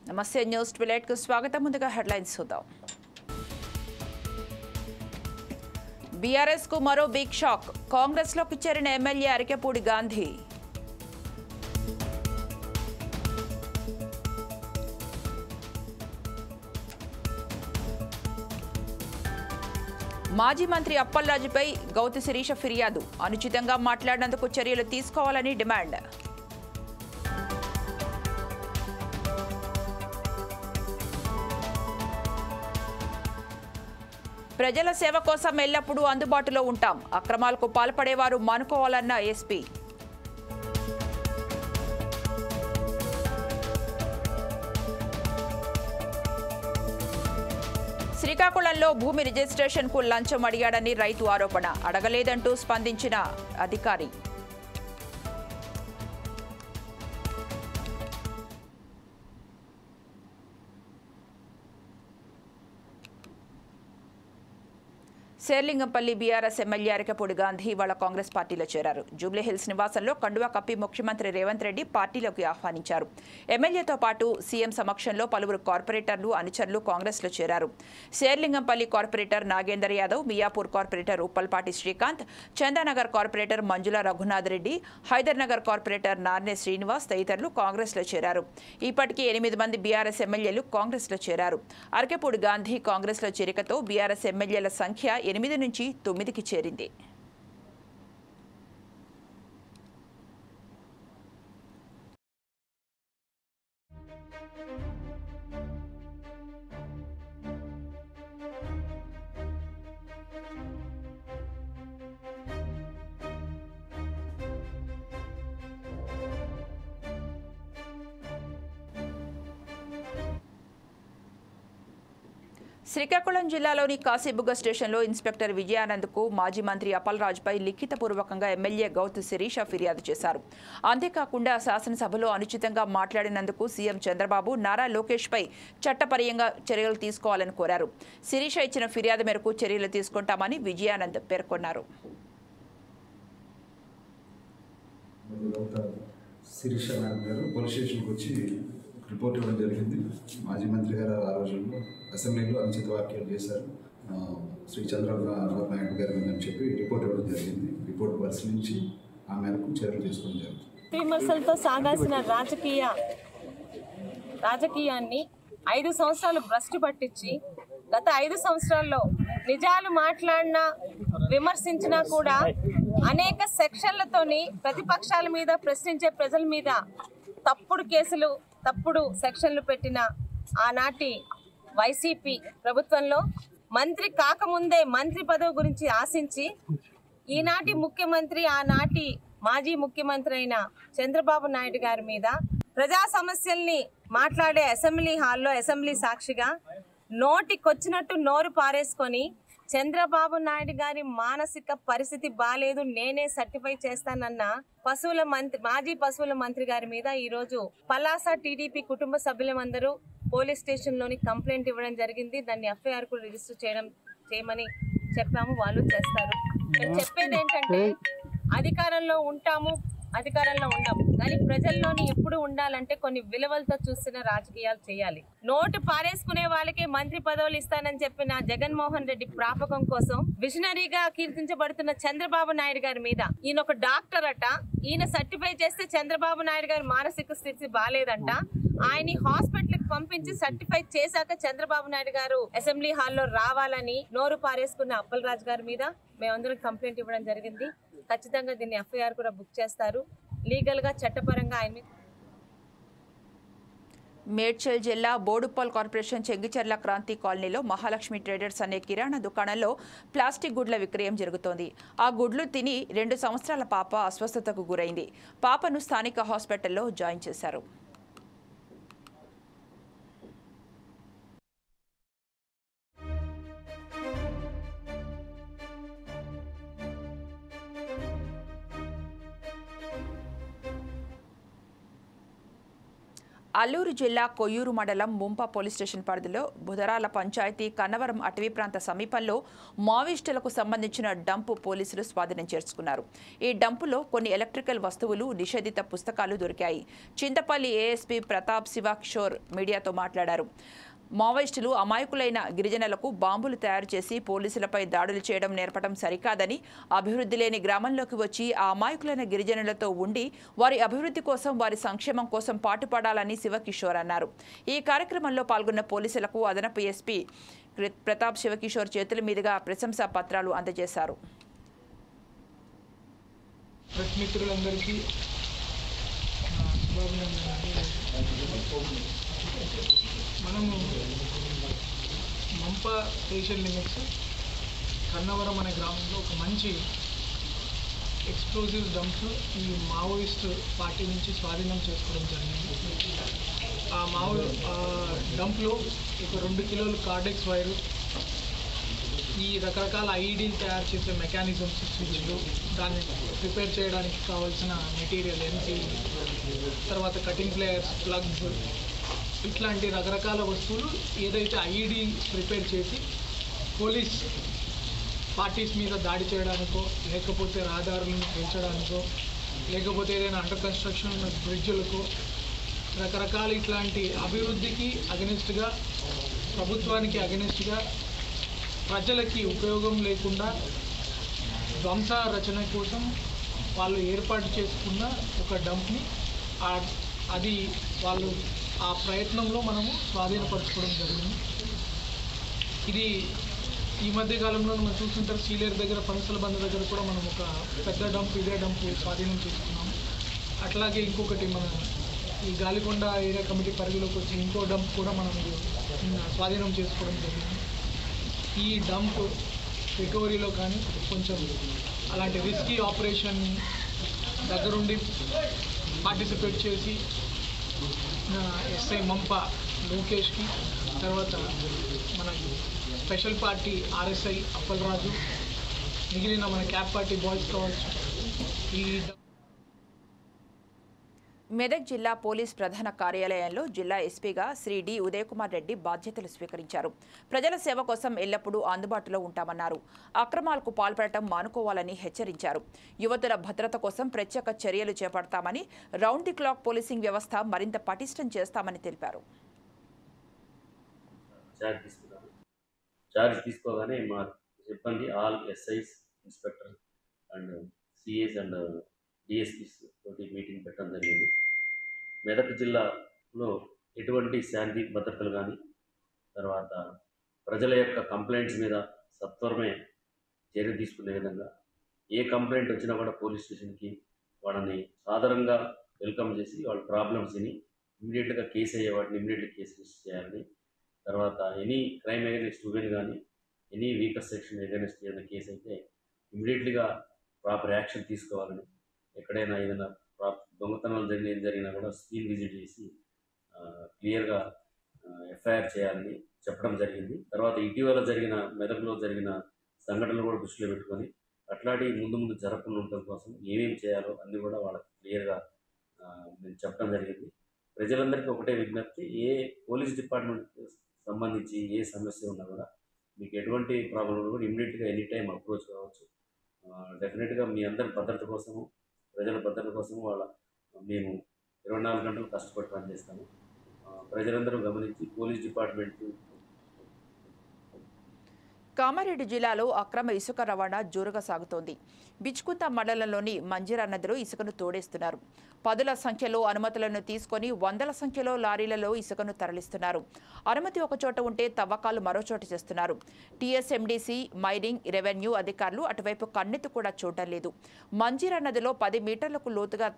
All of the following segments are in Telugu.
నమస్తే న్యూస్ 12 కు స్వాగతం. ముందుగా హెడ్లైన్స్ చూద్దాం. బీఆర్ఎస్ కు మరో బిగ్ షాక్. కాంగ్రెస్ లోకి చేరిన ఎమ్మెల్యే అరికెపూడి గాంధీ. మాజీ మంత్రి అప్పలరాజుపై గౌతు శిరీష ఫిర్యాదు. అనుచితంగా మాట్లాడినందుకు చర్యలు తీసుకోవాలని డిమాండ్. ప్రజల సేవ కోసం ఎల్లప్పుడూ అందుబాటులో ఉంటాం. అక్రమాలకు పాల్పడేవారు మానుకోవాలన్న ఎస్పీ. శ్రీకాకుళంలో భూమి రిజిస్ట్రేషన్కు లంచం అడిగాడని రైతు ఆరోపణ. అడగలేదంటూ స్పందించిన అధికారి. శేర్లింగంపల్లి బీఆర్ఎస్ ఎమ్మెల్యే అరికెపూడి గాంధీ ఇవాళ కాంగ్రెస్ పార్టీలో చేరారు. జూబ్లీహిల్స్ నివాసంలో కండువా కప్పి ముఖ్యమంత్రి రేవంత్ రెడ్డి పార్టీలోకి ఆహ్వానించారు. ఎమ్మెల్యేతో పాటు సీఎం సమక్షంలో పలువురు కార్పొరేటర్లు అనుచరులు కాంగ్రెస్లో చేరారు. Serilingampally corporator Nagender Yadav, Miyapur corporator Uppalapati Srikanth, Chandanagar corporator Manjula Raghunath Reddy, Hydernagar corporator Narne Srinivas తదితరులు కాంగ్రెస్లో చేరారు. ఇప్పటికీ 8 మంది బీఆర్ఎస్ ఎమ్మెల్యేలు కాంగ్రెస్లో చేరారు. అరికెపూడి గాంధీ కాంగ్రెస్లో చేరికతో బీఆర్ఎస్ ఎమ్మెల్యేల సంఖ్య 8 నుంచి 9కి చేరింది. శ్రీకాకుళం జిల్లాలోని కాశీబుగ్గ స్టేషన్లో ఇన్స్పెక్టర్ విజయానంద్కు మాజీ మంత్రి అప్పలరాజుపై లిఖితపూర్వకంగా ఎమ్మెల్యే గౌతు శిరీష ఫిర్యాదు చేశారు. అంతేకాకుండా శాసనసభలో అనుచితంగా మాట్లాడినందుకు సీఎం చంద్రబాబు, నారా లోకేష్పై చట్టపరంగా చర్యలు తీసుకోవాలని కోరారు. శిరీష ఇచ్చిన ఫిర్యాదు మేరకు చర్యలు తీసుకుంటామని విజయానంద్ పేర్కొన్నారు. రిపోర్ట్ ఇవ్వడం జరిగింది. మాజీ మంత్రి గారు ఆ రోజుల్లో అసెంబ్లీలో అనుచిత వ్యాఖ్యలు చేశారు శ్రీ చంద్రబాబు నాయుడు గారు అని చెప్పి రిపోర్ట్ ఇవ్వడం జరిగింది. రిపోర్ట్ పరిశీలించి ఆ మేరకు చర్యలు తీసుకోవడం జరిగింది. విమర్శలతో సాగాల్సిన రాజకీయాన్ని 5 సంవత్సరాలు భ్రష్టు పట్టించి గత 5 సంవత్సరాల్లో నిజాలు మాట్లాడినా విమర్శించినా కూడా అనేక సెక్షన్లతోని ప్రతిపక్షాల మీద, ప్రశ్నించే ప్రజల మీద తప్పుడు కేసులు, తప్పుడు సెక్షన్లు పెట్టిన ఆనాటి వైసీపీ ప్రభుత్వంలో మంత్రి కాకముందే మంత్రి పదవి గురించి ఆశించి ఈనాటి ముఖ్యమంత్రి, ఆనాటి మాజీ ముఖ్యమంత్రి అయిన చంద్రబాబు నాయుడు గారి మీద ప్రజా సమస్యల్ని మాట్లాడే అసెంబ్లీ హాల్లో అసెంబ్లీ సాక్షిగా నోటికొచ్చినట్టు నోరు పారేసుకొని చంద్రబాబు నాయుడు గారి మానసిక పరిస్థితి బాలేదు, నేనే సర్టిఫై చేస్తానన్న మాజీ పశువుల మంత్రి గారి మీద ఈరోజు పలాస టీడీపీ కుటుంబ సభ్యులందరూ పోలీస్ స్టేషన్లోని కంప్లైంట్ ఇవ్వడం జరిగింది. దాన్ని ఎఫ్ఐఆర్ కూడా రిజిస్టర్ చేయమని చెప్పాము, వాళ్ళు చేస్తారు. చెప్పేది ఏంటంటే అధికారంలో ఉంటాము, అధికారంలో ఉండాము, కానీ ప్రజల్లోని ఎప్పుడు ఉండాలంటే కొన్ని విలువలతో చూసిన రాజకీయాలు చేయాలి. నోటు పారేసుకునే వాళ్ళకే మంత్రి పదవులు ఇస్తానని చెప్పిన జగన్మోహన్ రెడ్డి ప్రాపకం కోసం విజనరీగా కీర్తించబడుతున్న చంద్రబాబు నాయుడు గారి మీద, ఈయన ఒక డాక్టర్ అట, ఈయన సర్టిఫై చేస్తే చంద్రబాబు నాయుడు గారి మానసిక స్థితి బాలేదంట, ఆయన్ని హాస్పిటల్కి పంపించి సర్టిఫై చేశాక చంద్రబాబు నాయుడు గారు అసెంబ్లీ హాల్లో రావాలని నోరు పారేసుకున్న అప్పలరాజు గారి మీద మేమందరం కంప్లైంట్ ఇవ్వడం జరిగింది. ఖచ్చితంగా దీన్ని ఎఫ్ఐఆర్ కూడా బుక్ చేస్తారు. లీగల్ గా, చట్టపరంగా ఆయన మీద. మేడ్చల్ జిల్లా బోడుప్పల్ కార్పొరేషన్ చెంగిచెర్ల క్రాంతి కాలనీలో మహాలక్ష్మి ట్రేడర్స్ అనే కిరాణా దుకాణంలో ప్లాస్టిక్ గుడ్ల విక్రయం జరుగుతోంది. ఆ గుడ్లు తిని 2 సంవత్సరాల పాప అస్వస్థతకు గురైంది. పాపను స్థానిక హాస్పిటల్లో జాయిన్ చేశారు. అల్లూరు జిల్లా కొయ్యూరు మండలం ముంప పోలీస్ స్టేషన్ పరిధిలో బుధరాల పంచాయతీ కన్నవరం అటవీ ప్రాంత సమీపంలో మావోయిస్టులకు సంబంధించిన డంపు పోలీసులు స్వాధీనం చేసుకున్నారు. ఈ డంపులో కొన్ని ఎలక్ట్రికల్ వస్తువులు, నిషేధిత పుస్తకాలు దొరికాయి. చింతపల్లి ఏఎస్పీ ప్రతాప్ శివ కిషోర్ మీడియాతో మాట్లాడారు. మావోయిస్టులు అమాయకులైన గిరిజనులకు బాంబులు తయారు చేసి పోలీసులపై దాడులు చేయడం నేర్పడం సరికాదని, అభివృద్ధి లేని గ్రామంలోకి వచ్చి ఆ అమాయకులైన గిరిజనులతో ఉండి వారి అభివృద్ధి కోసం, వారి సంక్షేమం కోసం పాటుపడాలని శివకిషోర్ అన్నారు. ఈ కార్యక్రమంలో పాల్గొన్న పోలీసులకు అదనపు ఎస్పీ ప్రతాప్ శివకిషోర్ చేతుల మీదుగా ప్రశంసా పత్రాలు అందజేశారు. మనము మంప స్టేషన్ లిమిట్స్ కన్నవరం అనే గ్రామంలో ఒక మంచి ఎక్స్ప్లోజివ్ డంప్స్ ఈ మావోయిస్ట్ పార్టీ నుంచి స్వాధీనం చేసుకోవడం జరిగింది. ఆ డంప్లో ఒక 2 కిలోలు కార్డెక్స్ వైరు, ఈ రకరకాల ఐఈడీలు తయారు చేసే మెకానిజమ్స్, స్విచ్లు, దాన్ని ప్రిపేర్ చేయడానికి కావాల్సిన మెటీరియల్ ఎంసీ, తర్వాత కటింగ్ ప్లేయర్స్, ప్లగ్స్, ఇట్లాంటి రకరకాల వస్తువులు ఏదైతే ఐఈడీ ప్రిపేర్ చేసి పోలీస్ పార్టీస్ మీద దాడి చేయడానికో, లేకపోతే రహదారులను పెంచడానికో, లేకపోతే ఏదైనా అండర్ కన్స్ట్రక్షన్ బ్రిడ్జ్లకో, రకరకాల ఇట్లాంటి అభివృద్ధికి అగెనిస్ట్గా, ప్రభుత్వానికి అగెనిస్ట్గా, ప్రజలకి ఉపయోగం లేకుండా ధ్వంస రచన కోసం వాళ్ళు ఏర్పాటు చేసుకున్న ఒక డంప్ని అది వాళ్ళు ఆ ప్రయత్నంలో మనము స్వాధీనపరచుకోవడం జరిగింది. ఇది ఈ మధ్య కాలంలో మనం చూస్తుంటారు, సీలేరు దగ్గర, పనసల బంద దగ్గర కూడా మనం ఒక పెద్ద డంప్, ఇదే డంప్ స్వాధీనం చేసుకున్నాము. అట్లాగే ఇంకొకటి మన ఈ గాలికొండ ఏరియా కమిటీ పరిధిలోకి వచ్చి ఇంకో డంప్ కూడా మనం స్వాధీనం చేసుకోవడం జరిగింది. ఈ డంప్ రికవరీలో కానీ కొంచెం అలాంటి రిస్కీ ఆపరేషన్ దగ్గరుండి పార్టిసిపేట్ చేసి ఎస్ఐ మంప లోకేష్కి, తర్వాత మన స్పెషల్ పార్టీ ఆర్ఎస్ఐ అప్పలరాజు, మిగిలిన మన క్యాప్ పార్టీ బాయ్స్ కావచ్చు. ఈ మెదక్ జిల్లా పోలీస్ ప్రధాన కార్యాలయంలో జిల్లా ఎస్పీగా శ్రీ డి ఉదయకుమార్ రెడ్డి బాధ్యతలు స్వీకరించారు. ప్రజల సేవ కోసం ఎల్లప్పుడూ అందుబాటులో ఉంటామన్నారు. అక్రమాలకు పాల్పడటం మానుకోవాలని హెచ్చరించారు. యువతుల భద్రత కోసం ప్రత్యేక చర్యలు చేపడతామని, రౌండ్ ది క్లాక్ పోలీసింగ్ వ్యవస్థ మరింత పటిష్టం చేస్తామని తెలిపారు. చార్జ్ తీసుకోగానే మా సిబ్బంది all SIs, inspector and CIs and DSPs తోటి మీటింగ్ పెట్టడం జరిగింది. మెదక్ జిల్లాలో ఎటువంటి శాంతి భద్రతలు కానీ, తర్వాత ప్రజల యొక్క కంప్లైంట్స్ మీద సత్వరమే చర్య తీసుకునే విధంగా, ఏ కంప్లైంట్ వచ్చినా కూడా పోలీస్ స్టేషన్కి వాళ్ళని సాధారణంగా వెల్కమ్ చేసి వాళ్ళ ప్రాబ్లమ్స్ని ఇమీడియట్గా కేసు అయ్యే వాటిని ఇమీడియట్గా కేసు రిజిస్టర్ చేయాలని, తర్వాత ఎనీ క్రైమ్ అగైనెస్ట్ ఉమెన్ కానీ, ఎనీ వీకర్ సెక్షన్ అగైనెస్ట్ ఏదైనా కేసు అయితే ఇమీడియట్గా ప్రాపర్ యాక్షన్ తీసుకోవాలని, ఎక్కడైనా ఏదైనా దొంగతనాలు జరిగినా కూడా స్క్రీన్ విజిట్ చేసి క్లియర్గా ఎఫ్ఐఆర్ చేయాలని చెప్పడం జరిగింది. తర్వాత ఇటీవల మెదక్లో జరిగిన సంఘటనలు కూడా దృష్టిలో పెట్టుకొని అట్లాంటి ముందు జరగకుండా ఉండటం కోసం ఏమేమి చేయాలో అన్నీ కూడా వాళ్ళకి క్లియర్గా నేను చెప్పడం జరిగింది. ప్రజలందరికీ ఒకటే విజ్ఞప్తి, ఏ పోలీస్ డిపార్ట్మెంట్కి సంబంధించి ఏ సమస్య ఉన్నా కూడా మీకు ఎటువంటి ప్రాబ్లం కూడా ఇమ్మీడియట్గా ఎనీ టైం అప్రోచ్ కావచ్చు. డెఫినెట్గా మీ అందరి భద్రత కోసము, ప్రజల భద్రత కోసం మేము 24 గంటలు కష్టపడి పనిచేస్తాము. ప్రజలందరూ గమనించి పోలీస్ డిపార్ట్మెంట్. కామారెడ్డి జిల్లాలో అక్రమ ఇసుక రవాణా జోరుగా సాగుతోంది. బిచ్కుంత మండలంలోని మంజిరా నదిలో ఇసుకను తోడేస్తున్నారు. పదుల సంఖ్యలో అనుమతులను తీసుకొని వందల సంఖ్యలో లారీలలో ఇసుకను తరలిస్తున్నారు. అనుమతి ఒక చోట ఉంటే తవ్వకాలు మరో చోట చేస్తున్నారు. టీఎస్ఎండీసీ, మైనింగ్, రెవెన్యూ అధికారులు అటువైపు కన్నెత్తి కూడా చూడడం లేదు. మంజిరా నదిలో 10 మీటర్లకు లోతుగా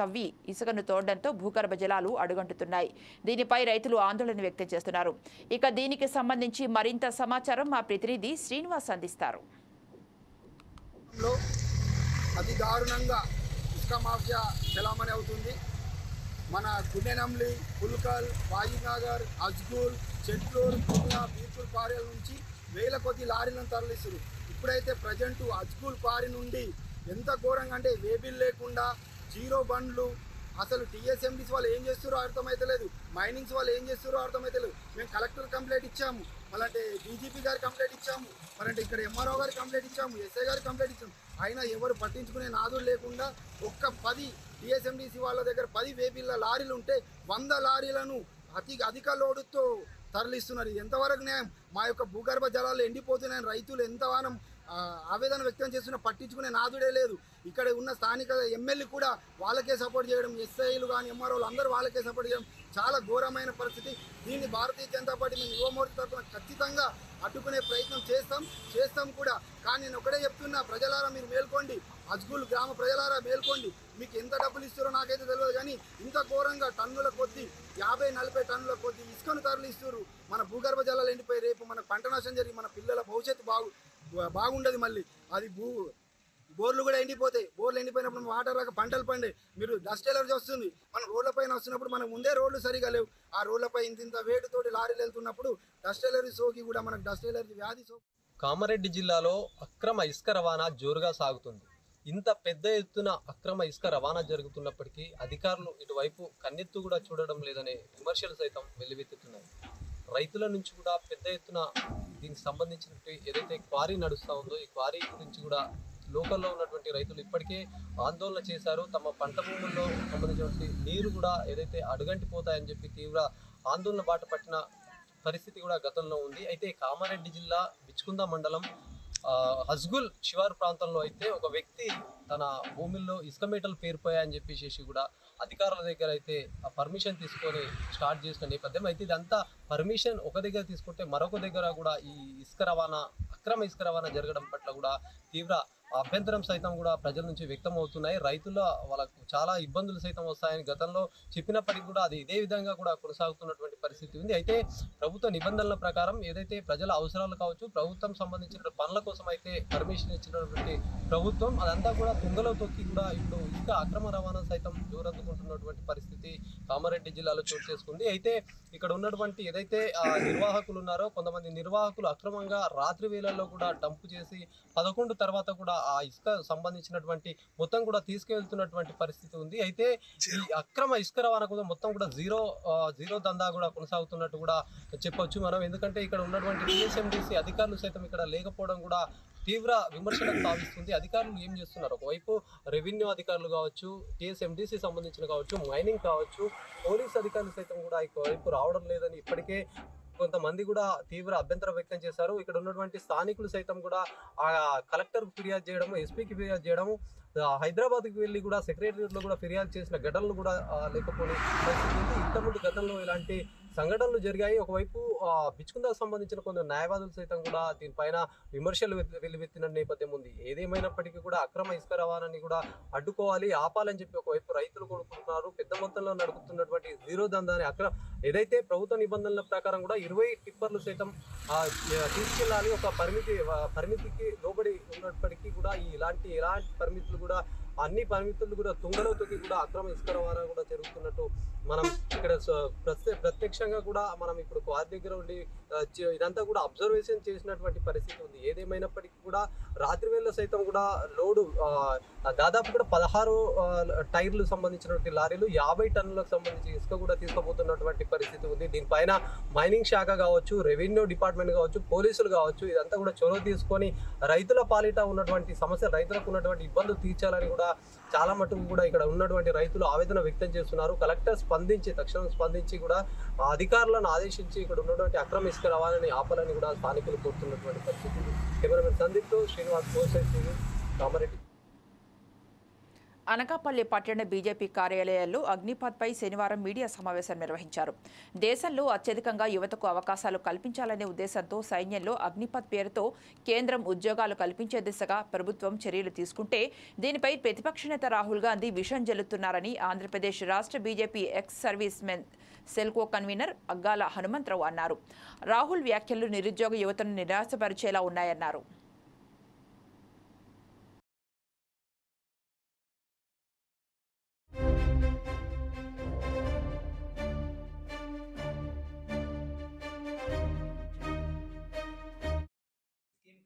తవ్వి ఇసుకను తోడడంతో భూగర్భ జలాలు అడుగంటుతున్నాయి. దీనిపై రైతులు ఆందోళన వ్యక్తం చేస్తున్నారు. ఇక దీనికి సంబంధించి మరింత సమాచారం మా ప్రతినిధి శ్రీనివాస్ అందిస్తారు. అతి దారుణంగా ఇసుక మాఫియా చలామణి అవుతుంది. మన గుండెనంలి, పుల్కల్, వాయినగర్, అజ్గూల్, చెట్లూరు, బీర్పూర్ పార్యాల నుంచి వేల కొద్ది లారీలను తరలిస్తారు. ఇప్పుడైతే ప్రజెంట్ అజ్గూల్ పారి నుండి ఎంత ఘోరంగా అంటే వేబిల్ లేకుండా జీరో బండ్లు, అసలు టీఎస్ఎండీస్ వాళ్ళు ఏం చేస్తారో అర్థమైతలేదు, మైనింగ్స్ వాళ్ళు ఏం చేస్తారో అర్థమైతలేదు. మేము కలెక్టర్ కంప్లైంట్ ఇచ్చాము, మళ్ళీ డీజీపీ గారికి కంప్లైంట్ ఇచ్చాము, మళ్ళీ ఇక్కడ ఎంఆర్ఓ గారికి కంప్లైంట్ ఇచ్చాము, ఎస్ఐ గారికి కంప్లైంట్ ఇచ్చాము. అయినా ఎవరు పట్టించుకునే నాదులు లేకుండా ఒక్క 10 టీఎస్ఎండీసీ వాళ్ళ దగ్గర 10 వేపిల్ల లారీలు ఉంటే 100 లారీలను అధిక లోడుతో తరలిస్తున్నారు. ఎంతవరకు న్యాయం? మా యొక్క భూగర్భ జలాలు ఎండిపోతున్నాయని రైతులు ఎంతగానం ఆవేదన వ్యక్తం చేస్తున్నా పట్టించుకునే నాదుడే లేదు. ఇక్కడ ఉన్న స్థానిక ఎమ్మెల్యే కూడా వాళ్ళకే సపోర్ట్ చేయడం, ఎస్ఐలు కానీ ఎంఆర్ఓలు అందరూ వాళ్ళకే సపోర్ట్ చేయడం చాలా ఘోరమైన పరిస్థితి. దీన్ని భారతీయ జనతా పార్టీ మేము యువమోర్చా తరఫున ఖచ్చితంగా అడ్డుకునే ప్రయత్నం చేస్తాం కూడా. కానీ నేను ఒకటే చెప్తున్నా, ప్రజలారా మీరు మేల్కోండి, అజ్గూల్ గ్రామ ప్రజలారా మేల్కోండి. మీకు ఎంత డబ్బులు ఇస్తారో నాకైతే తెలియదు, కానీ ఇంత ఘోరంగా టన్నుల కొద్దీ 50-40 టన్నుల కొద్దీ ఇసుకను తరలిస్తారు. మన భూగర్భ జలాలు ఎండిపోయి రేపు మన పంట నష్టం జరిగి మన పిల్లల భవిష్యత్తు బాగుండదు. మళ్ళీ అది బోర్లు కూడా ఎండిపోతాయి. బోర్లు ఎండిపోయినప్పుడు వాటర్ రాక పంటలు పండే. మీరు డస్ట్ ఎలర్జీ వస్తుంది. మనం రోడ్ల పైన వస్తున్నప్పుడు మనకు ముందే రోడ్లు సరిగా లేవు. ఆ రోడ్లపై ఇంత వేటుతోటి లారీలు వెళ్తున్నప్పుడు డస్ట్ ఎలర్జీ సోకి కూడా మనకు డస్ట్ ఎలర్జీ వ్యాధి సోకి. కామారెడ్డి జిల్లాలో అక్రమ ఇసుక రవాణా జోరుగా సాగుతుంది. ఇంత పెద్ద ఎత్తున అక్రమ ఇసుక రవాణా జరుగుతున్నప్పటికీ అధికారులు ఇటువైపు కన్నెత్తు కూడా చూడడం లేదనే విమర్శలు సైతం వెల్లువెత్తుతున్నాయి. రైతుల నుంచి కూడా పెద్ద ఎత్తున దీనికి సంబంధించినట్టు ఏదైతే క్వారీ నడుస్తూ ఉందో ఈ క్వారీ గురించి కూడా లోకల్లో ఉన్నటువంటి రైతులు ఇప్పటికే ఆందోళన చేశారు. తమ పంట భూముల్లో సంబంధించినటువంటి నీరు కూడా ఏదైతే అడుగంటిపోతాయని చెప్పి తీవ్ర ఆందోళన బాట పట్టిన పరిస్థితి కూడా గతంలో ఉంది. అయితే కామారెడ్డి జిల్లా బిచ్కుంద మండలం హజ్గుల్ శివారు ప్రాంతంలో అయితే ఒక వ్యక్తి తన భూమిల్లో ఇసుక మేటలు పేరుపోయాయని చెప్పేసి కూడా అధికారుల దగ్గర అయితే ఆ పర్మిషన్ తీసుకొని స్టార్ట్ చేసిన నేపథ్యం. అయితే ఇదంతా పర్మిషన్ ఒక దగ్గర తీసుకుంటే మరొక దగ్గర కూడా ఈ ఇసుక రవాణా అక్రమ ఇసుక రవాణా జరగడం పట్ల కూడా తీవ్ర అభ్యంతరం సైతం కూడా ప్రజల నుంచి వ్యక్తం అవుతున్నాయి. రైతుల వాళ్ళకు చాలా ఇబ్బందులు సైతం వస్తాయని గతంలో చెప్పినప్పటికీ కూడా అది ఇదే విధంగా కూడా కొనసాగుతున్నటువంటి పరిస్థితి ఉంది. అయితే ప్రభుత్వ నిబంధనల ప్రకారం ఏదైతే ప్రజల అవసరాలు కావచ్చు, ప్రభుత్వం సంబంధించిన పనుల కోసం అయితే పర్మిషన్ ఇచ్చినటువంటి ప్రభుత్వం అదంతా కూడా తుంగలో తొక్కి కూడా ఇప్పుడు ఇంకా అక్రమ రవాణా సైతం జోరందుకుంటున్నటువంటి పరిస్థితి కామారెడ్డి జిల్లాలో చోటు చేసుకుంది. అయితే ఇక్కడ ఉన్నటువంటి ఏదైతే నిర్వాహకులు ఉన్నారో కొంతమంది నిర్వాహకులు అక్రమంగా రాత్రి వేళల్లో కూడా డంపు చేసి 11 తర్వాత కూడా ఆ ఇసుక సంబంధించినటువంటి మొత్తం కూడా తీసుకెళ్తున్నటువంటి పరిస్థితి ఉంది. అయితే ఈ అక్రమ ఇసుక రవాణా కూడా మొత్తం కూడా జీరో దందా కూడా కొనసాగుతున్నట్టు కూడా చెప్పొచ్చు మనం. ఎందుకంటే ఇక్కడ ఉన్నటువంటి టీఎస్ఎండీసీ అధికారులు సైతం ఇక్కడ లేకపోవడం కూడా తీవ్ర విమర్శలకు తావిస్తుంది. అధికారులు ఏం చేస్తున్నారు? ఒకవైపు రెవెన్యూ అధికారులు కావచ్చు, టీఎస్ఎండీసీ సంబంధించిన కావచ్చు, మైనింగ్ కావచ్చు, పోలీస్ అధికారులు సైతం కూడా వైపు రావడం లేదని ఇప్పటికే కొంతమంది కూడా తీవ్ర అభ్యంతరం వ్యక్తం చేశారు. ఇక్కడ ఉన్నటువంటి స్థానికులు సైతం కూడా ఆ కలెక్టర్కు ఫిర్యాదు చేయడము, ఎస్పీకి ఫిర్యాదు చేయడము, హైదరాబాద్కి వెళ్ళి కూడా సెక్రటరియట్లో కూడా ఫిర్యాదు చేసిన ఘటనలు కూడా లేకపోయిన పరిస్థితి ఉంది. ఇంతకుముందు గతంలో ఇలాంటి సంఘటనలు జరిగాయి. ఒకవైపు బిచ్కుందాకు సంబంధించిన కొందరు న్యాయవాదులు సైతం కూడా దీనిపైన విమర్శలు వెల్లువెత్తిన నేపథ్యం ఉంది. ఏదేమైనప్పటికీ కూడా అక్రమ ఇసుక రవాణాని కూడా అడ్డుకోవాలి, ఆపాలని చెప్పి ఒకవైపు రైతులు కోరుకుంటున్నారు. పెద్ద మొత్తంలో నడుపుతున్నటువంటి జీరో దందాని ఏదైతే ప్రభుత్వ నిబంధనల ప్రకారం కూడా 20 టిప్పర్లు సైతం తీసుకెళ్ళాలి. ఒక పరిమితికి లోబడి ఉన్నప్పటికీ కూడా ఎలాంటి పరిమితులు కూడా అన్ని పరిమితులు కూడా తుంగలో తొక్కి కూడా అక్రమ ఇసుక రవాణా కూడా జరుగుతున్నట్టు మనం ఇక్కడ ప్రత్యక్షంగా కూడా మనం ఇప్పుడు వారి దగ్గర ఉండి ఇదంతా కూడా అబ్జర్వేషన్ చేసినటువంటి పరిస్థితి ఉంది. ఏదేమైనప్పటికీ కూడా రాత్రి వేళ సైతం కూడా లోడు దాదాపు కూడా 16 టైర్లు సంబంధించినటువంటి లారీలు 50 టన్నులకు సంబంధించి ఇసుక కూడా తీసుకుపోతున్నటువంటి పరిస్థితి ఉంది. దీనిపైన మైనింగ్ శాఖ కావచ్చు, రెవెన్యూ డిపార్ట్మెంట్ కావచ్చు, పోలీసులు కావచ్చు, ఇదంతా కూడా చొరవ తీసుకొని రైతుల పాలిట ఉన్నటువంటి సమస్య, రైతులకు ఉన్నటువంటి ఇబ్బందులు తీర్చాలని కూడా చాలా మటుకు కూడా ఇక్కడ ఉన్నటువంటి రైతులు ఆవేదన వ్యక్తం చేస్తున్నారు. కలెక్టర్ తక్షణం స్పందించి కూడా అధికారులను ఆదేశించి ఇక్కడ ఉన్నటువంటి అక్రమ ఇసుక రవాణాని ఆపాలని కూడా స్థానికులు కోరుతున్నటువంటి పరిస్థితి. కెమెరామెన్ సందీప్తో శ్రీనివాస్, కామారెడ్డి. అనకాపల్లి పట్టణ బీజేపీ కార్యాలయాల్లో అగ్నిపథ్పై శనివారం మీడియా సమావేశం నిర్వహించారు. దేశంలో అత్యధికంగా యువతకు అవకాశాలు కల్పించాలనే ఉద్దేశంతో సైన్యంలో అగ్నిపథ్ పేరుతో కేంద్రం ఉద్యోగాలు కల్పించే దిశగా ప్రభుత్వం చర్యలు తీసుకుంటే దీనిపై ప్రతిపక్ష నేత రాహుల్ గాంధీ విషం జల్లుతున్నారని ఆంధ్రప్రదేశ్ రాష్ట్ర BJP ex service men Selco convener Aggala Hanumantharao అన్నారు. రాహుల్ వ్యాఖ్యలు నిరుద్యోగ యువతను నిరాశపరిచేలా ఉన్నాయన్నారు.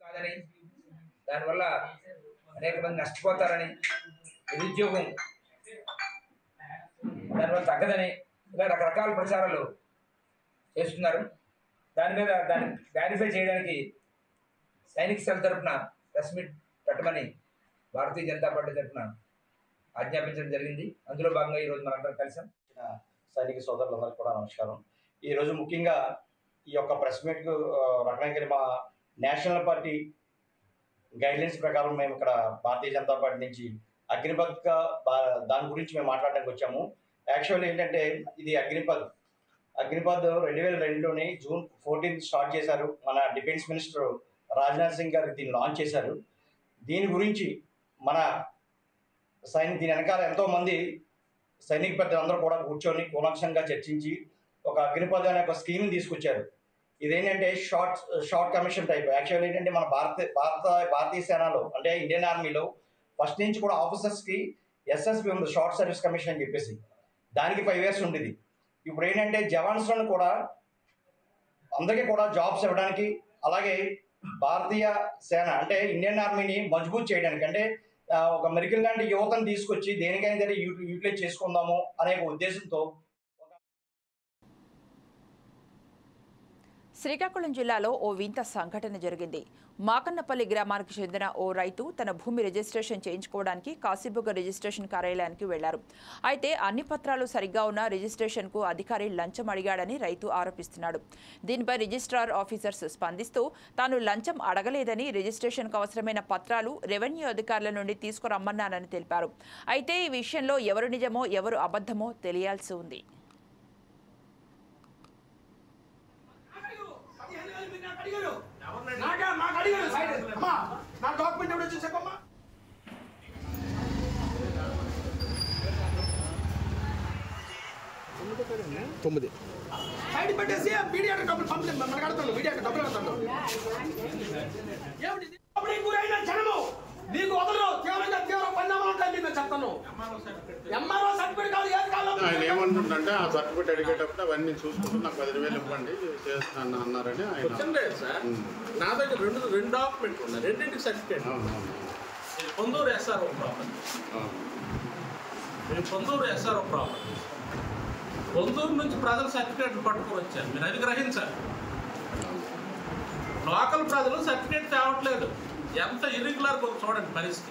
కాదని, దానివల్ల అనేక మంది నష్టపోతారని, నిరుద్యోగం దానివల్ల తగ్గదని ఇలా రకరకాల ప్రచారాలు చేస్తున్నారు. దాన్ని క్లారిఫై చేయడానికి సైనిక సెల్ తరఫున ప్రెస్ మీట్ పెట్టమని భారతీయ జనతా పార్టీ తరఫున ఆజ్ఞాపించడం జరిగింది. అందులో భాగంగా ఈరోజు మనందరం కలిసాం. సైనిక సోదరులందరికీ కూడా నమస్కారం. ఈరోజు ముఖ్యంగా ఈ యొక్క ప్రెస్ మీట్కు రకమైన మా నేషనల్ పార్టీ గైడ్లైన్స్ ప్రకారం మేము ఇక్కడ భారతీయ జనతా పార్టీ నుంచి అగ్నిపథ్ దాని గురించి మేము మాట్లాడడానికి వచ్చాము. యాక్చువల్లీ ఏంటంటే ఇది అగ్నిపథ్ 2002లోని జూన్ 14 స్టార్ట్ చేశారు. మన డిఫెన్స్ మినిస్టర్ రాజ్నాథ్ సింగ్ గారు దీన్ని లాంచ్ చేశారు. దీని గురించి మన దీని వెనకాల ఎంతోమంది సైనిక పెద్దలందరూ కూడా కూర్చొని కూలంకషంగా చర్చించి ఒక అగ్నిపథ్ అనే ఒక స్కీమ్ తీసుకొచ్చారు. ఇదేంటంటే షార్ట్ కమిషన్ టైప్. యాక్చువల్ ఏంటంటే మన భారతీయ సేనలో అంటే ఇండియన్ ఆర్మీలో ఫస్ట్ నుంచి కూడా ఆఫీసర్స్కి ఎస్ఎస్పి ఉంది, షార్ట్ సర్వీస్ కమిషన్ అని చెప్పేసి. దానికి 5 years ఉండేది. ఇప్పుడు ఏంటంటే జవాన్స్లను కూడా అందరికీ కూడా జాబ్స్ ఇవ్వడానికి, అలాగే భారతీయ సేన అంటే ఇండియన్ ఆర్మీని మజబూత్ చేయడానికి, అంటే ఒక మెరికల్ లాంటి యువతను తీసుకొచ్చి దేనికైనా సరే యూటిలైజ్ చేసుకుందాము అనే ఉద్దేశంతో శ్రీకాకుళం జిల్లాలో ఓ వింత సంఘటన జరిగింది. మాకన్నపల్లి గ్రామానికి చెందిన ఓ రైతు తన భూమి రిజిస్ట్రేషన్ చేయించుకోవడానికి కాశీబుగ్గ రిజిస్ట్రేషన్ కార్యాలయానికి వెళ్లారు. అయితే అన్ని పత్రాలు సరిగ్గా ఉన్న రిజిస్ట్రేషన్కు అధికారి లంచం అడిగాడని రైతు ఆరోపిస్తున్నాడు. దీనిపై రిజిస్ట్రార్ ఆఫీసర్స్ స్పందిస్తూ తాను లంచం అడగలేదని, రిజిస్ట్రేషన్కు అవసరమైన పత్రాలు రెవెన్యూ అధికారుల నుండి తీసుకురమ్మన్నానని తెలిపారు. అయితే ఈ విషయంలో ఎవరు నిజమో ఎవరు అబద్ధమో తెలియాల్సి ఉంది. సైడ్ పెట్టేసి మీడియాకి డబ్బులు పంపలేదు. మనకు అడుగుతాను, మీడియాకి డబ్బులు అడుగుతాను. జనము నీకు వదలరు. తీవ్ర పరిణామాలు ఉంటాయి. మీకు చెప్తాను. ఎంఆర్ఓ సర్టిఫికేట్ కాదు, ఏది కాదు. ఆయన ఏమంటుంటే ఆ సర్టిఫికేట్ అడిగేటప్పుడు అవన్నీ చూసుకుంటూ నాకు 10,000 ఇవ్వండి చేస్తాను అన్నారని ఆయన. సార్ నా దగ్గర రెండు డాక్యుమెంట్లు ఉన్నాయి, రెండింటికి సర్టిఫికేట్. పొందూరు ఎస్ఆర్ఓ ప్రాపర్టీ, నేను పొందూరు ఎస్ఆర్ఓ ప్రాపర్టీ, పొందూరు నుంచి ప్రజలు సర్టిఫికేట్లు పట్టుకొని వచ్చారు. మీరు అది గ్రహించాలి. లోకల్ ప్రజలు సర్టిఫికేట్ తేవట్లేదు. ఎంత ఇర్రెగ్యులర్ చూడండి పరిస్థితి.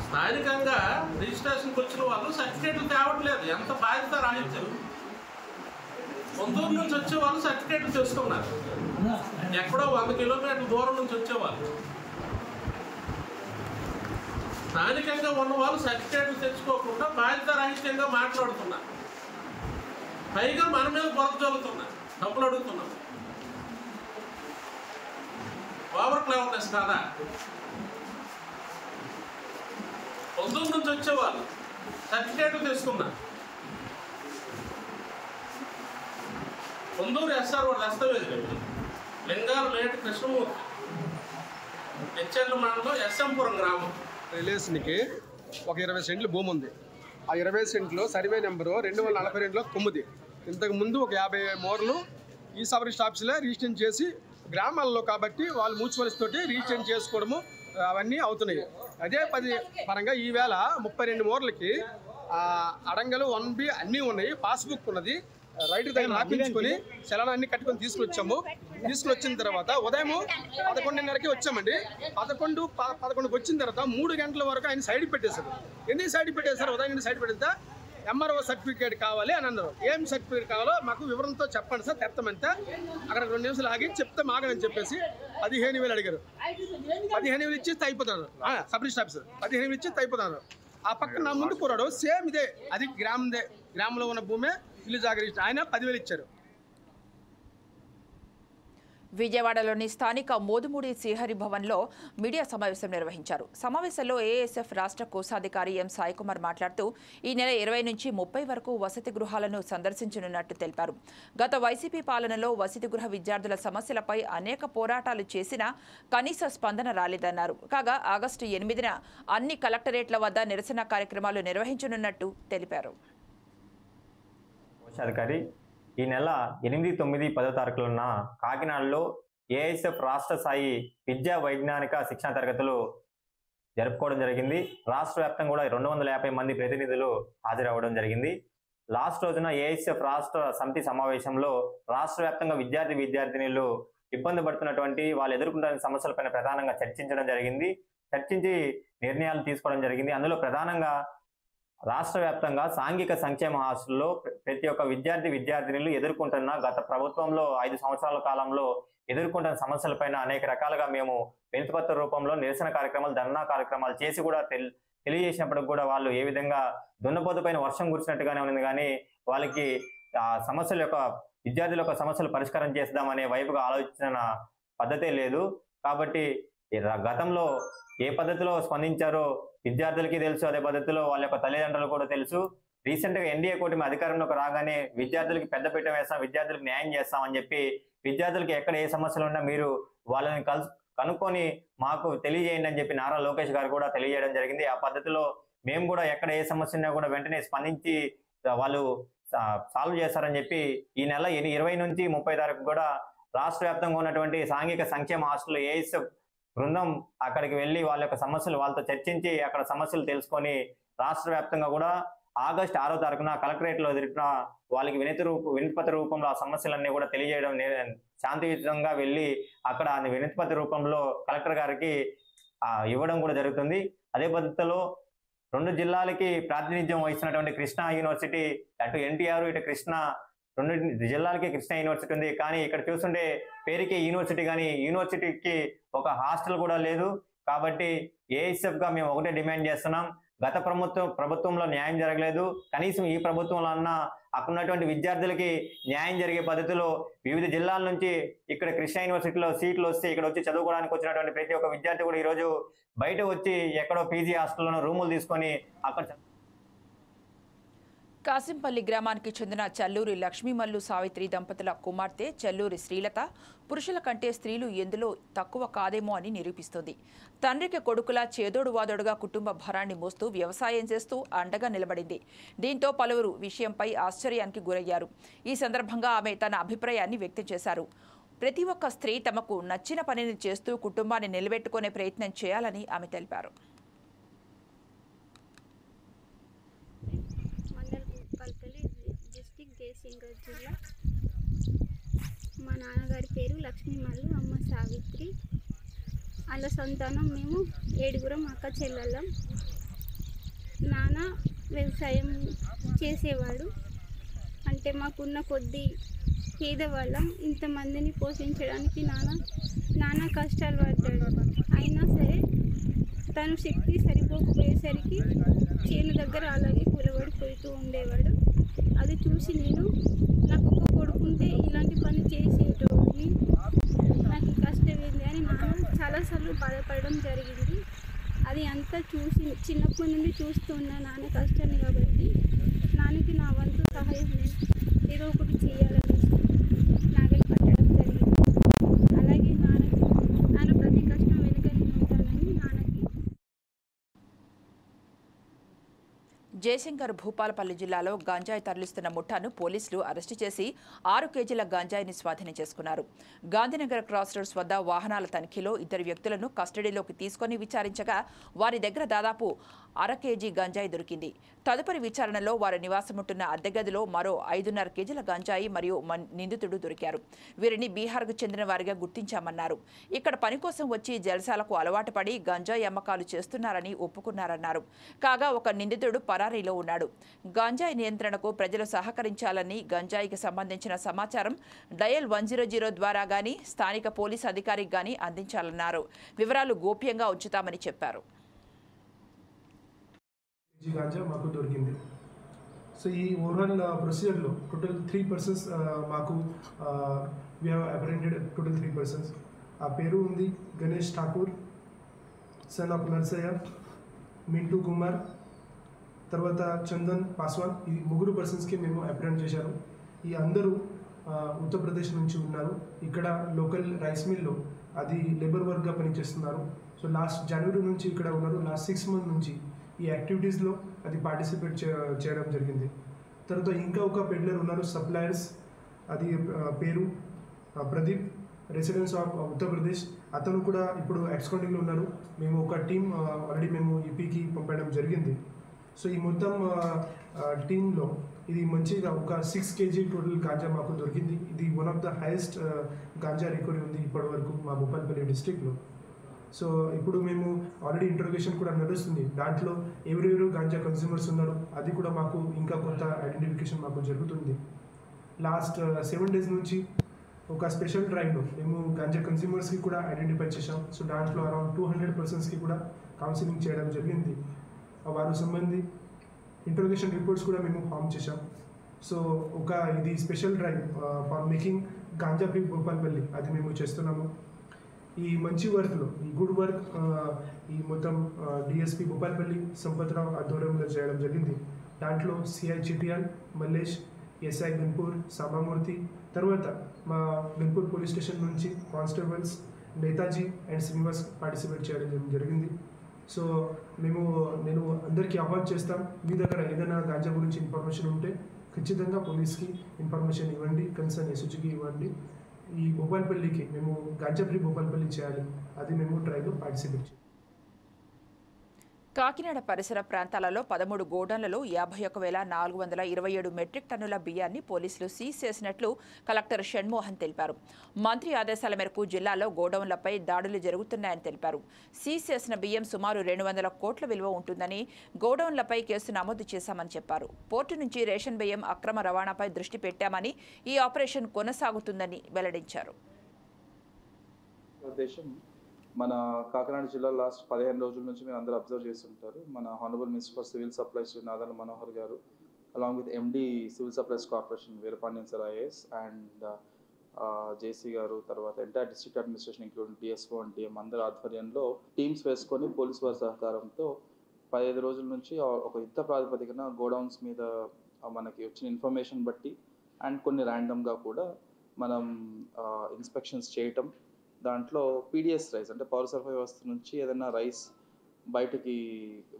స్థానికంగా రిజిస్ట్రేషన్కి వచ్చిన వాళ్ళు సర్టిఫికేట్లు తేవట్లేదు. ఎంత బాధ్యత రాహిత్యం. పొందూరు నుంచి వచ్చే వాళ్ళు సర్టిఫికేట్లు తెస్తున్నారు. ఎక్కడో 100 కిలోమీటర్ల దూరం నుంచి వచ్చేవాళ్ళు. స్థానికంగా ఉన్న వాళ్ళు సర్టిఫికేట్లు తెచ్చుకోకుండా బాధ్యత రాహిత్యంగా మాట్లాడుతున్నారు. పైగా మన మీద బురద జల్లుతున్నారు, డబ్బులు అడుగుతున్నాం. ఓవర్ క్లెవర్నెస్ కాదా? పొందూరు నుంచి వచ్చేవాళ్ళు సర్టిఫికేట్లు తీసుకున్నారు. పొందూరు ఎస్ఆర్ఓ దస్తావేజులు లింగారు లేటి కృష్ణమూర్తి, హెచ్ఎల్ మండలం ఎస్ఎంపురం గ్రామం. రిలేషన్కి ఒక 20 సెంట్లు భూమి ఉంది. ఆ 20 సెంట్లు సర్వే నెంబరు 242లో 9. ఇంతకుముందు ఒక 50 మూరలు ఈ సబ్ రిజిస్టర్ ఆఫీసులో రిజిస్ట్రేషన్ చేసి గ్రామాల్లో కాబట్టి వాళ్ళు మ్యూచువల్స్ తోటి రిజిస్ట్రేషన్ చేసుకోవడము అవన్నీ అవుతున్నాయి. అదే పరంగా ఈవేళ 32 మూరలకి అడంగలు 1B అన్నీ ఉన్నాయి. పాస్బుక్ ఉన్నది. రైతు దగ్గర రాపించుకొని చలనాన్ని కట్టుకొని తీసుకొచ్చాము. తీసుకొచ్చిన తర్వాత ఉదయం 11:30కి వచ్చామండి. 11:11కి వచ్చిన తర్వాత 3 గంటల వరకు ఆయన సైడ్ పెట్టేశారు. ఎందుకు సైడ్ పెట్టేశారు? ఉదయం నుండి సైడ్ పెడితే ఎంఆర్ఓ సర్టిఫికేట్ కావాలి అని అన్నారు. ఏం సర్టిఫికేట్ కావాలో మాకు వివరంతో చెప్పండి సార్, తెప్తామంటే అక్కడ 2 నిమిషాలు ఆగి చెప్తే మాగని చెప్పేసి 15,000 అడిగారు. 15,000 ఇచ్చేస్తే అయిపోతారు. సబ్ రిజిస్టర్ ఆఫీసర్ 15,000 ఇచ్చేస్తే అయిపోతారు. ఆ పక్కన నా ముందు కూరాడు సేమ్ ఇదే, అది గ్రామంలో ఉన్న భూమే ఇల్లు జాగ్రత్త. ఆయన 10,000 ఇచ్చారు. విజయవాడలోని స్థానిక మోదుమూడి శ్రీహరి భవన్లో మీడియా సమావేశం నిర్వహించారు. సమావేశంలో ఏఎస్ఎఫ్ రాష్ట్ర కోశాధికారి ఎం సాయికుమార్ మాట్లాడుతూ ఈ నెల 20 నుంచి 30 వరకు వసతి గృహాలను సందర్శించనున్నట్టు తెలిపారు. గత వైసీపీ పాలనలో వసతి గృహ విద్యార్థుల సమస్యలపై అనేక పోరాటాలు చేసినా కనీస స్పందన రాలేదన్నారు. కాగా ఆగస్టు 8న అన్ని కలెక్టరేట్ల వద్ద నిరసన కార్యక్రమాలు నిర్వహించనున్నట్టు తెలిపారు. ఈ నెల 8, 9, 10 తారీఖులున్న కాకినాడలో ఏఎస్ఎఫ్ రాష్ట్ర స్థాయి విద్యా వైజ్ఞానిక శిక్షణ తరగతులు జరుపుకోవడం జరిగింది. రాష్ట్ర వ్యాప్తంగా కూడా 250 మంది ప్రతినిధులు హాజరవ్వడం జరిగింది. లాస్ట్ రోజున ఏఐసిఎఫ్ రాష్ట్ర సమితి సమావేశంలో రాష్ట్ర వ్యాప్తంగా విద్యార్థినులు ఇబ్బంది పడుతున్నటువంటి వాళ్ళు ఎదుర్కొంటున్న సమస్యలపైన ప్రధానంగా చర్చించడం జరిగింది. చర్చించి నిర్ణయాలు తీసుకోవడం జరిగింది. అందులో ప్రధానంగా రాష్ట్ర వ్యాప్తంగా సాంఘిక సంక్షేమ హాస్టల్లో ప్రతి ఒక్క విద్యార్థినులు ఎదుర్కొంటున్న గత ప్రభుత్వంలో 5 సంవత్సరాల కాలంలో ఎదుర్కొంటున్న సమస్యలపైన అనేక రకాలుగా మేము వినతిపత్ర రూపంలో నిరసన కార్యక్రమాలు, ధర్నా కార్యక్రమాలు చేసి కూడా తెలియజేసినప్పటికి కూడా వాళ్ళు ఏ విధంగా దున్నపోతు పైన వర్షం కురిసినట్టుగానే ఉంది, కానీ వాళ్ళకి విద్యార్థుల యొక్క సమస్యలు పరిష్కారం చేద్దామనే వైపుగా ఆలోచన పద్ధతే లేదు. కాబట్టి గతంలో ఏ పద్ధతిలో స్పందించారో విద్యార్థులకి తెలుసు, అదే పద్ధతిలో వాళ్ళ యొక్క తల్లిదండ్రులు కూడా తెలుసు. రీసెంట్ గా ఎన్డీఏ కూటమి అధికారంలోకి రాగానే విద్యార్థులకి పెద్దపీట వేస్తాం, విద్యార్థులకు న్యాయం చేస్తామని చెప్పి విద్యార్థులకి ఎక్కడ ఏ సమస్యలు ఉన్నా మీరు వాళ్ళని కనుక్కొని మాకు తెలియజేయండి అని చెప్పి నారా లోకేష్ గారు కూడా తెలియజేయడం జరిగింది. ఆ పద్ధతిలో మేము కూడా ఎక్కడ ఏ సమస్య ఉన్నా కూడా వెంటనే స్పందించి వాళ్ళు సాల్వ్ చేస్తారని చెప్పి ఈ నెల 20 నుంచి 30 తారీఖు కూడా రాష్ట్ర వ్యాప్తంగా ఉన్నటువంటి సాంఘిక సంక్షేమ హాస్టల్ ఏఐసిఎఫ్ బృందం అక్కడికి వెళ్ళి వాళ్ళ యొక్క సమస్యలు వాళ్ళతో చర్చించి అక్కడ సమస్యలు తెలుసుకొని రాష్ట్ర వ్యాప్తంగా కూడా ఆగస్టు 6వ తారీఖున కలెక్టరేట్లో జరిపిన వాళ్ళకి వినతిపత్ర రూపంలో ఆ సమస్యలన్నీ కూడా తెలియజేయడం, శాంతియుతంగా వెళ్ళి అక్కడ వినతిపత్ర రూపంలో కలెక్టర్ గారికి ఇవ్వడం కూడా జరుగుతుంది. అదే పద్ధతిలో 2 జిల్లాలకి ప్రాతినిధ్యం వహిస్తున్నటువంటి కృష్ణా యూనివర్సిటీ, అటు ఎన్టీఆర్ ఇటు కృష్ణా, 2 జిల్లాలకి కృష్ణా యూనివర్సిటీ ఉంది. కానీ ఇక్కడ చూస్తుంటే పేరుకి యూనివర్సిటీ, కానీ యూనివర్సిటీకి ఒక హాస్టల్ కూడా లేదు. కాబట్టి ఏఐసిఎఫ్ గా మేము ఒకటే డిమాండ్ చేస్తున్నాం, గత ప్రభుత్వంలో న్యాయం జరగలేదు, కనీసం ఈ ప్రభుత్వంలో అన్నా అక్కడ ఉన్నటువంటి విద్యార్థులకి న్యాయం జరిగే పద్ధతిలో వివిధ జిల్లాల నుంచి ఇక్కడ కృష్ణా యూనివర్సిటీలో సీట్లు వస్తే ఇక్కడ వచ్చి చదువుకోవడానికి వచ్చినటువంటి ప్రతి ఒక్క విద్యార్థి కూడా ఈరోజు బయట వచ్చి ఎక్కడో పీజీ హాస్టల్లోనో రూములు తీసుకొని అక్కడ. కాసింపల్లి గ్రామానికి చెందిన చల్లూరి లక్ష్మీమల్లు సావిత్రి దంపతుల కుమార్తె చల్లూరి శ్రీలత పురుషుల కంటే స్త్రీలు ఎందులో తక్కువ కాదేమో అని నిరూపిస్తోంది. తండ్రికి కొడుకులా చేదోడు వాదోడుగా కుటుంబ భారాన్ని మోస్తూ వ్యవసాయం చేస్తూ అండగా నిలబడింది. దీంతో పలువురు విషయంపై ఆశ్చర్యానికి గురయ్యారు. ఈ సందర్భంగా ఆమె తన అభిప్రాయాన్ని వ్యక్తం చేశారు. ప్రతి ఒక్క స్త్రీ తమకు నచ్చిన పనిని చేస్తూ కుటుంబాన్ని నిలబెట్టుకునే ప్రయత్నం చేయాలని ఆమె తెలిపారు. జయసింగర్ జిల్లా. మా నాన్నగారి పేరు లక్ష్మీమల్లు, అమ్మ సావిత్రి. అలా సంతానం మేము 7 అక్క చెల్లెళ్ళం. నాన్న వ్యవసాయం చేసేవాడు. అంటే మాకున్న కొద్ది పేదవాళ్ళం. ఇంతమందిని పోషించడానికి నాన్న కష్టాలు పడ్డాడు. అయినా సరే తను శక్తి సరిపోకపోయేసరికి చేను దగ్గర అలాగే కూలబడిపోతూ ఉండేవాడు. అది చూసి నేను నాకు ఒక కొడుకుంటే ఇలాంటి పని చేసేటోడిని, నాకు కష్టం ఏంది అని నాన్న చాలాసార్లు బాధపడడం జరిగింది. అది అంతా చూసి చిన్నప్పటి నుండి చూస్తున్న నాన్న కష్టాన్ని కాబట్టి నాన్నకి నా వంతు సహాయం నేను ఏదో ఒకటి చేయాలనేసి నాగలి పట్టడం జరిగింది. అలాగే నాన్న ప్రతి కష్టం వెనుక నేను ఉంటానని నాన్నకి. జయశంకర్ భూపాలపల్లి జిల్లాలో గంజాయి తరలిస్తున్న ముఠాను పోలీసులు అరెస్టు చేసి 6 కేజీల గంజాయిని స్వాధీనం చేసుకున్నారు. గాంధీనగర్ క్రాస్ రోడ్స్ వద్ద వాహనాల తనిఖీలో 2 వ్యక్తులను కస్టడీలోకి తీసుకుని విచారించగా వారి దగ్గర దాదాపు 1/2 కేజీ గంజాయి దొరికింది. తదుపరి విచారణలో వారు నివాసముంటున్న అద్దె గదిలో మరో 5.5 కేజీల గంజాయి మరియు నిందితుడు దొరికారు. వీరిని బీహార్కు చెందిన వారిగా గుర్తించామన్నారు. ఇక్కడ పని కోసం వచ్చి జల్సాలకు అలవాటు పడి గంజాయి అమ్మకాలు చేస్తున్నారని ఒప్పుకున్నారన్నారు. కాగా ఒక నిందితుడు పరారీలో ఉన్నాడు. గంజాయి నియంత్రణకు ప్రజలు సహకరించాలని, గంజాయికి సంబంధించిన సమాచారం డయల్ 100 ద్వారా గానీ స్థానిక పోలీసు అధికారికి గానీ అందించాలన్నారు. వివరాలు గోప్యంగా ఉంచుతామని చెప్పారు. గాంజా మాకు దొరికింది. సో ఈ ఓవరాల్ ప్రొసీజర్లో టోటల్ 3 పర్సన్స్ మాకు వీ హ్యావ్ అప్రెంటెడ్ టోటల్ 3 పర్సన్స్. ఆ పేరు ఉంది గణేష్ ఠాకూర్, సన్ ఆఫ్ నర్సయ్య, మింటూ కుమార్, తర్వాత చందన్ పాస్వాన్. ఈ 3 పర్సన్స్కి మేము అప్రెంట్ చేశారు. ఈ అందరూ ఉత్తరప్రదేశ్ నుంచి ఉన్నారు. ఇక్కడ లోకల్ రైస్ మిల్లో అది లేబర్ వర్క్గా పనిచేస్తున్నారు. సో లాస్ట్ జనవరి నుంచి ఇక్కడ ఉన్నారు. లాస్ట్ 6 మంత్ నుంచి ఈ యాక్టివిటీస్లో అది పార్టిసిపేట్ చేయడం జరిగింది. తర్వాత ఇంకా ఒక పెడ్లర్ ఉన్నారు, సప్లయర్స్, అది పేరు ప్రదీప్. Residence of Uttar Pradesh. అతను కూడా ఇప్పుడు ఎక్స్కౌంటింగ్లో ఉన్నారు. మేము ఒక టీం ఆల్రెడీ మేము ఈపీకి పంపడం జరిగింది. సో ఈ మొత్తం టీంలో ఇది మంచిగా ఒక 6 kg టోటల్ గాంజా మాకు దొరికింది. ఇది one of the highest ganja recovery ఉంది ఇప్పటివరకు మా భూపాలపల్లి డిస్ట్రిక్ట్లో. సో ఇప్పుడు మేము ఆల్రెడీ ఇంట్రోగేషన్ కూడా నడుస్తుంది. దాంట్లో ఎవరెవరు గాంజా కన్స్యూమర్స్ ఉన్నారు అది కూడా మాకు ఇంకా కొంత ఐడెంటిఫికేషన్ మాకు జరుగుతుంది. లాస్ట్ 7 days నుంచి ఒక స్పెషల్ డ్రైవ్లో మేము గాంజా కన్స్యూమర్స్కి కూడా ఐడెంటిఫై చేసాం. సో దాంట్లో అరౌండ్ 200 personsకి కూడా కౌన్సిలింగ్ చేయడం జరిగింది. వారు సంబంధి ఇంట్రోగేషన్ రిపోర్ట్స్ కూడా మేము ఫామ్ చేసాం. సో ఒక ఇది special drive for making ganja free Bhupalpally అది మేము చేస్తున్నాము. ఈ మంచి వర్క్లో ఈ గుడ్ వర్క్ ఈ మొత్తం డిఎస్పీ భూపాలపల్లి సంపత్రావు ఆధ్వర్యంలో చేయడం జరిగింది. దాంట్లో సిఐ చిటియాల్, మల్లేష్, ఎస్ఐ గన్పూర్, సాంబామూర్తి, తర్వాత మా గన్పూర్ పోలీస్ స్టేషన్ నుంచి constables Netaji and Srinivas participate చేయడం జరిగింది. సో నేను అందరికీ అవాయిడ్ చేస్తాం, మీ దగ్గర ఏదైనా గాంజా గురించి ఇన్ఫర్మేషన్ ఉంటే ఖచ్చితంగా పోలీస్కి ఇన్ఫర్మేషన్ ఇవ్వండి, కన్సర్న్ ఎస్హెచ్కి ఇవ్వండి. ఈ భూపాలపల్లికి మేము గాంజా ఫ్రీ భూపాలపల్లి చేయాలి, అది మేము డ్రైవ్లో పార్టిసిపేట్ చేయాలి. కాకినాడ పరిసర ప్రాంతాలలో 13 గోడౌన్లలో 51,427 మెట్రిక్ టన్నుల బియ్యాన్ని పోలీసులు సీజ్ చేసినట్లు కలెక్టర్ షణ్మోహన్ తెలిపారు. మంత్రి ఆదేశాల మేరకు జిల్లాలో గోడౌన్లపై దాడులు జరుగుతున్నాయని తెలిపారు. సీజ్ చేసిన బియ్యం సుమారు 200 కోట్ల విలువ ఉంటుందని, గోడౌన్లపై కేసు నమోదు చేశామని చెప్పారు. పోర్టు నుంచి రేషన్ బియ్యం అక్రమ రవాణాపై దృష్టి పెట్టామని, ఈ ఆపరేషన్ కొనసాగుతుందని వెల్లడించారు. మన కాకినాడ జిల్లా లాస్ట్ 15 రోజుల నుంచి మీరు అందరూ అబ్జర్వ్ చేస్తుంటారు. మన honourable minister for civil supplies Shri Nadan Manohar గారు along with MD civil supplies corporation Veerapandian sir IAS and JC గారు, తర్వాత entire district administration including DSO and DM అందరి ఆధ్వర్యంలో టీమ్స్ వేసుకొని పోలీసు వారి సహకారంతో 15 రోజుల నుంచి ఒక యుద్ధ ప్రాతిపదికన గోడౌన్స్ మీద మనకి వచ్చిన ఇన్ఫర్మేషన్ బట్టి అండ్ కొన్ని ర్యాండమ్గా కూడా మనం ఇన్స్పెక్షన్స్ చేయటం, దాంట్లో పీడిఎస్ రైస్ అంటే పౌర సరఫరా వ్యవస్థ నుంచి ఏదైనా రైస్ బయటికి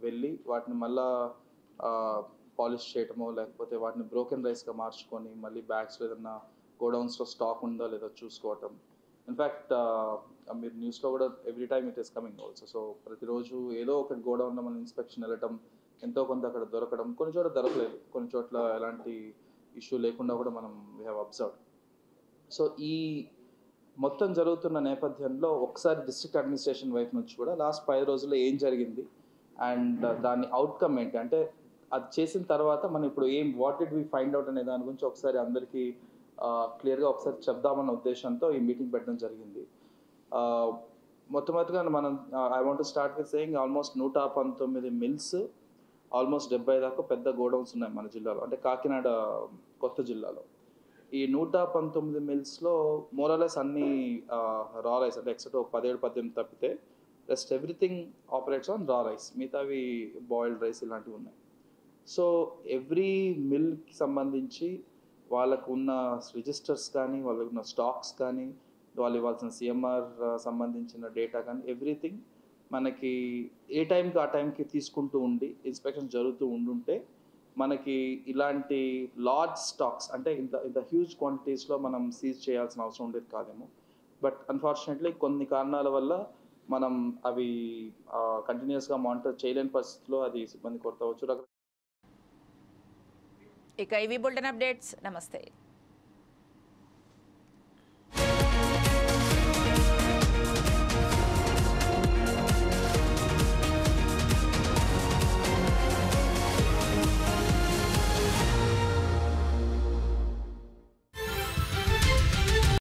వెళ్ళి వాటిని మళ్ళా పాలిష్ చేయటమో లేకపోతే వాటిని బ్రోకెన్ రైస్గా మార్చుకొని మళ్ళీ బ్యాగ్స్లో ఏదైనా గోడౌన్స్లో స్టాక్ ఉందో లేదో చూసుకోవటం. ఇన్ఫ్యాక్ట్ మీరు న్యూస్లో కూడా every time it is coming also. So ప్రతిరోజు ఏదో ఒక గోడౌన్లో మనం ఇన్స్పెక్షన్ వెళ్ళటం, ఎంతో కొంత అక్కడ దొరకడం, కొన్ని చోట్ల దొరకలేదు, కొన్ని చోట్ల ఎలాంటి ఇష్యూ లేకుండా కూడా మనం వీ హ్యావ్ అబ్జర్వ్. సో ఈ మొత్తం జరుగుతున్న నేపథ్యంలో ఒకసారి డిస్ట్రిక్ట్ అడ్మినిస్ట్రేషన్ వైపు నుంచి కూడా లాస్ట్ 5 రోజుల్లో ఏం జరిగింది అండ్ దాని అవుట్కమ్ ఏంటి, అంటే అది చేసిన తర్వాత మనం ఇప్పుడు what did we find out అనే దాని గురించి ఒకసారి అందరికీ క్లియర్గా ఒకసారి చెప్దామన్న ఉద్దేశంతో ఈ మీటింగ్ పెట్టడం జరిగింది. మొట్టమొదటిగా మనం I want to start with saying almost 119 mills, almost 70 దాకా పెద్ద గోడౌన్స్ ఉన్నాయి మన జిల్లాలో, అంటే కాకినాడ కొత్త జిల్లాలో. ఈ 119 మిల్స్లో మోరలెస్ అన్ని రా రైస్, అంటే ఎక్సెప్ట్ 17-18 తప్పితే రెస్ట్ ఎవ్రీథింగ్ ఆపరేట్స్ ఆన్ రా రైస్, మిగతావి బాయిల్డ్ రైస్ ఇలాంటివి ఉన్నాయి. సో ఎవ్రీ మిల్కి సంబంధించి వాళ్ళకు ఉన్న రిజిస్టర్స్ కానీ, వాళ్ళకు ఉన్న స్టాక్స్ కానీ, వాళ్ళు ఇవ్వాల్సిన సిఎంఆర్ సంబంధించిన డేటా కానీ ఎవ్రీథింగ్ మనకి ఏ టైంకి ఆ టైంకి తీసుకుంటూ ఉండి ఇన్స్పెక్షన్ జరుగుతూ ఉండుంటే మనకి ఇలాంటి లార్జ్ స్టాక్స్ అంటే ఇంత హ్యూజ్ క్వాంటిటీస్లో మనం సీజ్ చేయాల్సిన అవసరం ఉండేది కాదేమో. బట్ అన్ఫార్చునేట్లీ కొన్ని కారణాల వల్ల మనం అవి కంటిన్యూస్గా మానిటర్ చేయలేని పరిస్థితిలో అది సిబ్బంది కొరత వచ్చు. ఇక ఇవి బులెటిన్ అప్డేట్స్. నమస్తే.